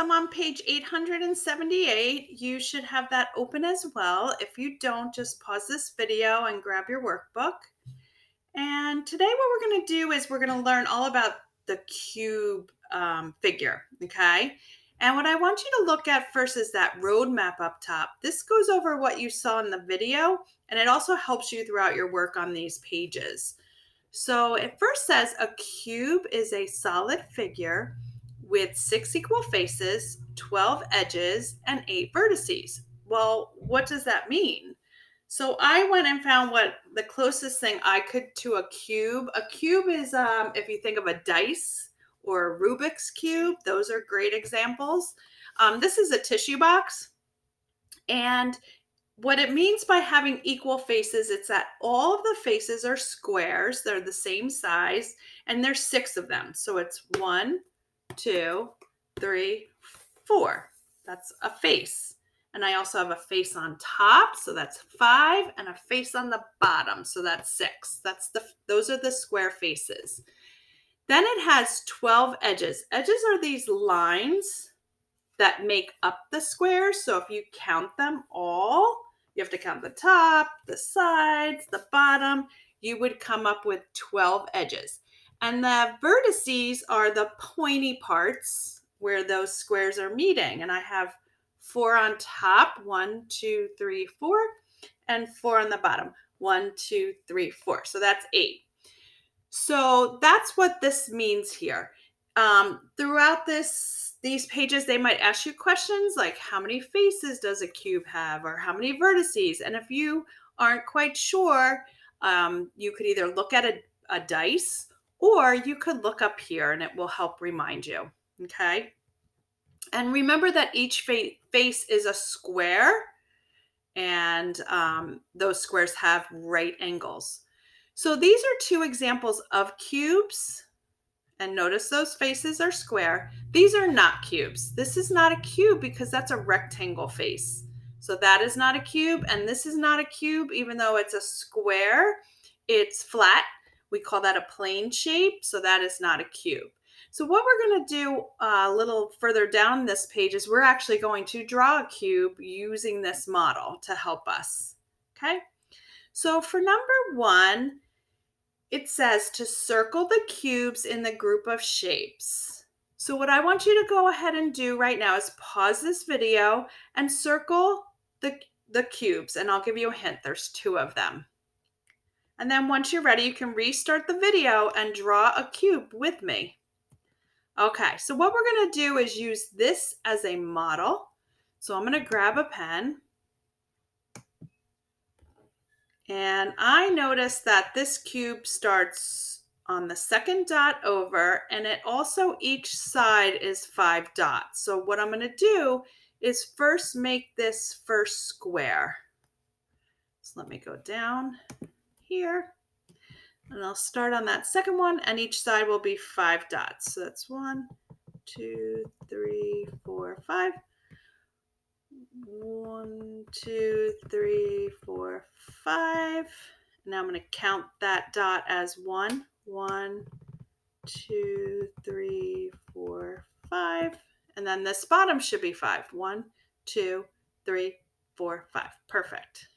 I'm on page 878. You should have that open as well. If you don't, just pause this video and grab your workbook. And today what we're going to do is we're going to learn all about the cube figure, okay? And what I want you to look at first is that roadmap up top. This goes over what you saw in the video, and it also helps you throughout your work on these pages. So it first says a cube is a solid figure with 6 equal faces, 12 edges, and 8 vertices. Well, what does that mean? So I went and found what the closest thing I could to a cube. A cube is, if you think of a dice or a Rubik's Cube, those are great examples. This is a tissue box. And what it means by having equal faces, it's that all of the faces are squares. They're the same size, and there's 6 of them. So it's 1, 2, 3, 4. That's a face. And I also have a face on top, so that's 5, and a face on the bottom, so that's 6. Those are the square faces. Then it has 12 edges. Edges are these lines that make up the squares. So if you count them all, you have to count the top, the sides, the bottom. You would come up with 12 edges. And the vertices are the pointy parts where those squares are meeting. And I have 4 on top, 1, 2, 3, 4, and 4 on the bottom, 1, 2, 3, 4. So that's 8. So that's what this means here. Throughout these pages, they might ask you questions like how many faces does a cube have, or how many vertices? And if you aren't quite sure, you could either look at a dice, or you could look up here and it will help remind you. Okay. And remember that each face is a square, and those squares have right angles. So these are 2 examples of cubes. And notice those faces are square. These are not cubes. This is not a cube because that's a rectangle face. So that is not a cube, and this is not a cube, even though it's a square. It's flat. We call that a plane shape, so that is not a cube. So what we're going to do a little further down this page is we're actually going to draw a cube using this model to help us. Okay? So for number 1, it says to circle the cubes in the group of shapes. So what I want you to go ahead and do right now is pause this video and circle the cubes, and I'll give you a hint. There's 2 of them. And then once you're ready, you can restart the video and draw a cube with me. Okay, so what we're going to do is use this as a model. So I'm going to grab a pen. And I noticed that this cube starts on the second dot over, and it also each side is 5 dots. So what I'm going to do is first make this first square. So let me go down here, and I'll start on that second one, and each side will be 5 dots. So that's 1, 2, 3, 4, 5. 1, 2, 3, 4, 5. Now I'm going to count that dot as 1. 1, 2, 3, 4, 5. And then this bottom should be 5. 1, 2, 3, 4, 5. Perfect.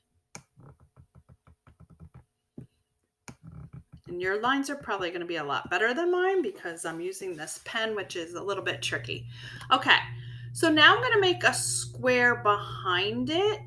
And your lines are probably going to be a lot better than mine because I'm using this pen, which is a little bit tricky. Okay, so now I'm going to make a square behind it.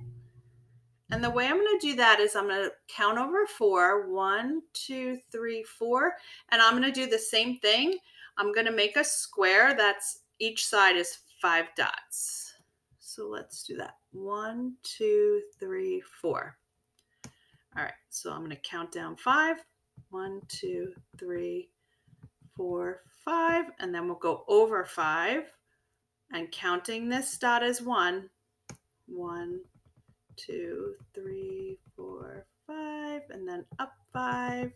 And the way I'm going to do that is I'm going to count over 4. 1, 2, 3, 4. And I'm going to do the same thing. I'm going to make a square that's each side is 5 dots. So let's do that. 1, 2, 3, 4. All right, so I'm going to count down 5. 1, 2, 3, 4, 5. And then we'll go over 5. And counting this dot as 1. 1, 2, 3, 4, 5, and then up 5,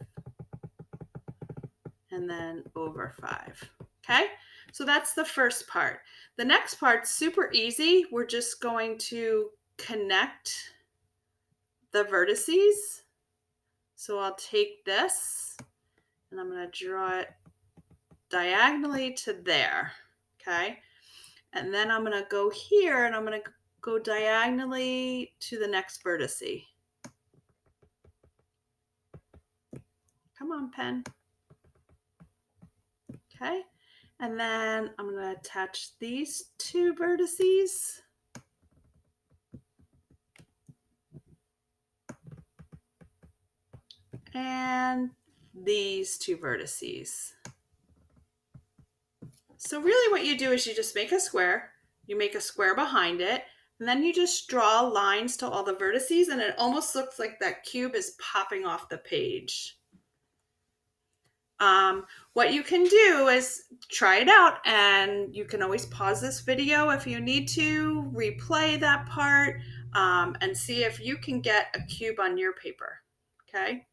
and then over 5. Okay, so that's the first part. The next part's super easy. We're just going to connect the vertices. So I'll take this, and I'm going to draw it diagonally to there. Okay, And then I'm going to go here and I'm going to go diagonally to the next vertex. Come on, pen. Okay. And then I'm going to attach these two vertices. And these two vertices. So really what you do is you just make a square, you make a square behind it, and then you just draw lines to all the vertices, and it almost looks like that cube is popping off the page. What you can do is try it out, and you can always pause this video if you need to, replay that part, and see if you can get a cube on your paper, okay?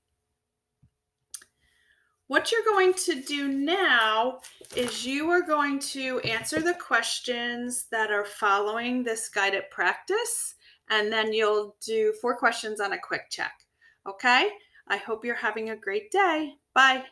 What you're going to do now is you are going to answer the questions that are following this guided practice, and then you'll do 4 questions on a quick check, okay? I hope you're having a great day. Bye.